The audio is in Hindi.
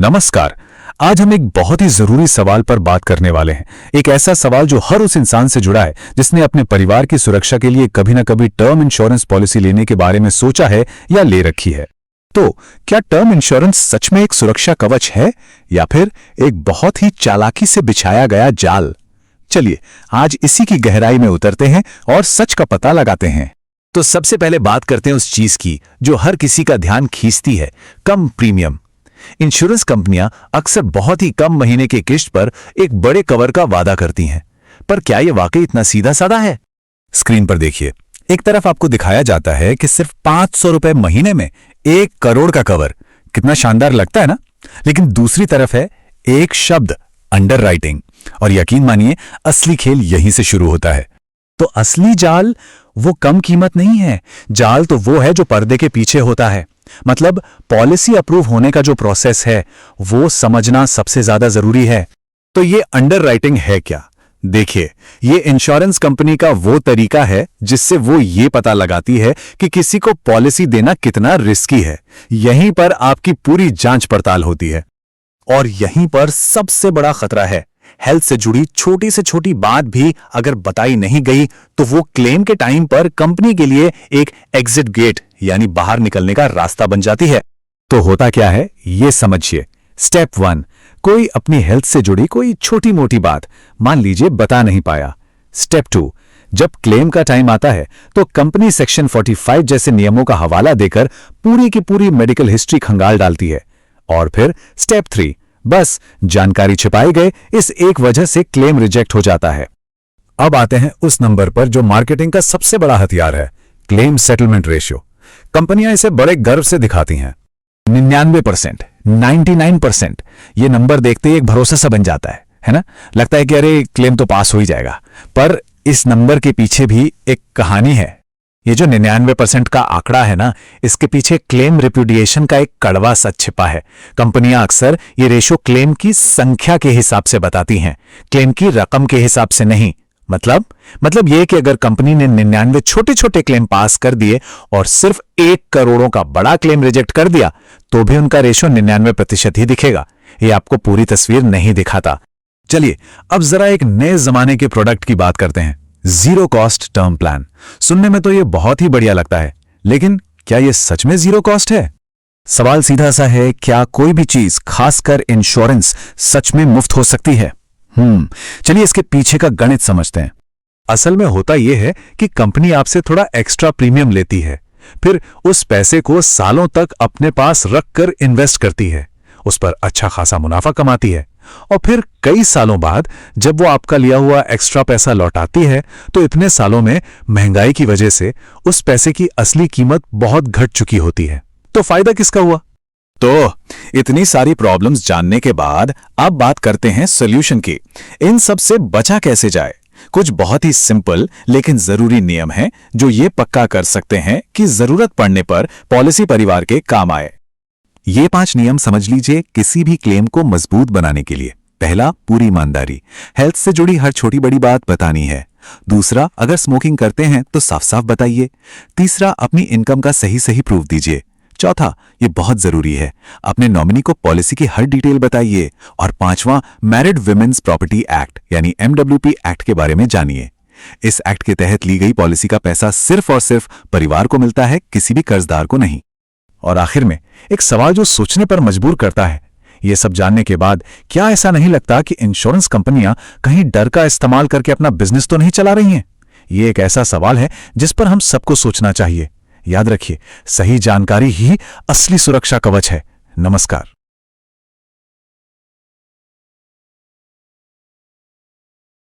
नमस्कार। आज हम एक बहुत ही जरूरी सवाल पर बात करने वाले हैं। एक ऐसा सवाल जो हर उस इंसान से जुड़ा है जिसने अपने परिवार की सुरक्षा के लिए कभी ना कभी टर्म इंश्योरेंस पॉलिसी लेने के बारे में सोचा है या ले रखी है। तो क्या टर्म इंश्योरेंस सच में एक सुरक्षा कवच है या फिर एक बहुत ही चालाकी से बिछाया गया जाल? चलिए आज इसी की गहराई में उतरते हैं और सच का पता लगाते हैं। तो सबसे पहले बात करते हैं उस चीज की जो हर किसी का ध्यान खींचती है, कम प्रीमियम। इंश्योरेंस कंपनियां अक्सर बहुत ही कम महीने के किश्त पर एक बड़े कवर का वादा करती हैं, पर क्या यह वाकई इतना सीधा साधा है? स्क्रीन पर देखिए, एक तरफ आपको दिखाया जाता है कि सिर्फ 500 रुपए महीने में 1 करोड़ का कवर। कितना शानदार लगता है ना? लेकिन दूसरी तरफ है एक शब्द, अंडरराइटिंग। और यकीन मानिए असली खेल यहीं से शुरू होता है। तो असली जाल वो कम कीमत नहीं है, जाल तो वो है जो पर्दे के पीछे होता है। मतलब पॉलिसी अप्रूव होने का जो प्रोसेस है वो समझना सबसे ज्यादा जरूरी है। तो ये अंडरराइटिंग है क्या? देखिए, ये इंश्योरेंस कंपनी का वो तरीका है जिससे वो ये पता लगाती है कि किसी को पॉलिसी देना कितना रिस्की है। यहीं पर आपकी पूरी जांच पड़ताल होती है और यहीं पर सबसे बड़ा खतरा है। हेल्थ से जुड़ी छोटी से छोटी बात भी अगर बताई नहीं गई तो वो क्लेम के टाइम पर कंपनी के लिए एक एग्जिट गेट यानी बाहर निकलने का रास्ता बन जाती है। तो होता क्या है ये समझिए। स्टेप 1, कोई अपनी हेल्थ से जुड़ी कोई छोटी मोटी बात मान लीजिए बता नहीं पाया। स्टेप 2, जब क्लेम का टाइम आता है तो कंपनी सेक्शन 45 जैसे नियमों का हवाला देकर पूरी की पूरी मेडिकल हिस्ट्री खंगाल डालती है। और फिर स्टेप 3, बस जानकारी छिपाई गए इस एक वजह से क्लेम रिजेक्ट हो जाता है। अब आते हैं उस नंबर पर जो मार्केटिंग का सबसे बड़ा हथियार है, क्लेम सेटलमेंट रेशियो। कंपनियां इसे बड़े गर्व से दिखाती हैं। 99%, 99%। ये नंबर देखते ही एक भरोसा सा बन जाता है ना? लगता है कि अरे क्लेम तो पास हो ही जाएगा। पर इस नंबर के पीछे भी एक कहानी है। ये जो 99% का आंकड़ा है ना, इसके पीछे क्लेम रिप्यूडिएशन का एक कड़वा सच छिपा है। कंपनियां अक्सर ये रेशो क्लेम की संख्या के हिसाब से बताती हैं, क्लेम की रकम के हिसाब से नहीं। मतलब ये कि अगर कंपनी ने 99 छोटे छोटे क्लेम पास कर दिए और सिर्फ 1 करोड़ों का बड़ा क्लेम रिजेक्ट कर दिया तो भी उनका रेशो 99% ही दिखेगा। ये आपको पूरी तस्वीर नहीं दिखाता। चलिए अब जरा एक नए जमाने के प्रोडक्ट की बात करते हैं, जीरो कॉस्ट टर्म प्लान। सुनने में तो ये बहुत ही बढ़िया लगता है, लेकिन क्या ये सच में जीरो कॉस्ट है? सवाल सीधा सा है, क्या कोई भी चीज खासकर इंश्योरेंस सच में मुफ्त हो सकती है? चलिए इसके पीछे का गणित समझते हैं। असल में होता यह है कि कंपनी आपसे थोड़ा एक्स्ट्रा प्रीमियम लेती है, फिर उस पैसे को सालों तक अपने पास रखकर इन्वेस्ट करती है, उस पर अच्छा खासा मुनाफा कमाती है और फिर कई सालों बाद जब वो आपका लिया हुआ एक्स्ट्रा पैसा लौटाती है तो इतने सालों में महंगाई की वजह से उस पैसे की असली कीमत बहुत घट चुकी होती है। तो फायदा किसका हुआ? तो इतनी सारी प्रॉब्लम्स जानने के बाद अब बात करते हैं सॉल्यूशन की। इन सब से बचा कैसे जाए? कुछ बहुत ही सिंपल लेकिन जरूरी नियम हैं जो ये पक्का कर सकते हैं कि जरूरत पड़ने पर पॉलिसी परिवार के काम आए। ये 5 नियम समझ लीजिए किसी भी क्लेम को मजबूत बनाने के लिए। पहला, पूरी ईमानदारी। हेल्थ से जुड़ी हर छोटी बड़ी बात बतानी है। दूसरा, अगर स्मोकिंग करते हैं तो साफ साफ बताइए। तीसरा, अपनी इनकम का सही सही प्रूफ दीजिए। चौथा, ये बहुत जरूरी है, अपने नॉमिनी को पॉलिसी की हर डिटेल बताइए। और पांचवां, मैरिड वुमेन्स प्रॉपर्टी एक्ट यानी MWP एक्ट के बारे में जानिए। इस एक्ट के तहत ली गई पॉलिसी का पैसा सिर्फ और सिर्फ परिवार को मिलता है, किसी भी कर्जदार को नहीं। और आखिर में एक सवाल जो सोचने पर मजबूर करता है, ये सब जानने के बाद क्या ऐसा नहीं लगता कि इंश्योरेंस कंपनियां कहीं डर का इस्तेमाल करके अपना बिजनेस तो नहीं चला रही हैं? ये एक ऐसा सवाल है जिस पर हम सबको सोचना चाहिए। याद रखिए, सही जानकारी ही असली सुरक्षा कवच है। नमस्कार।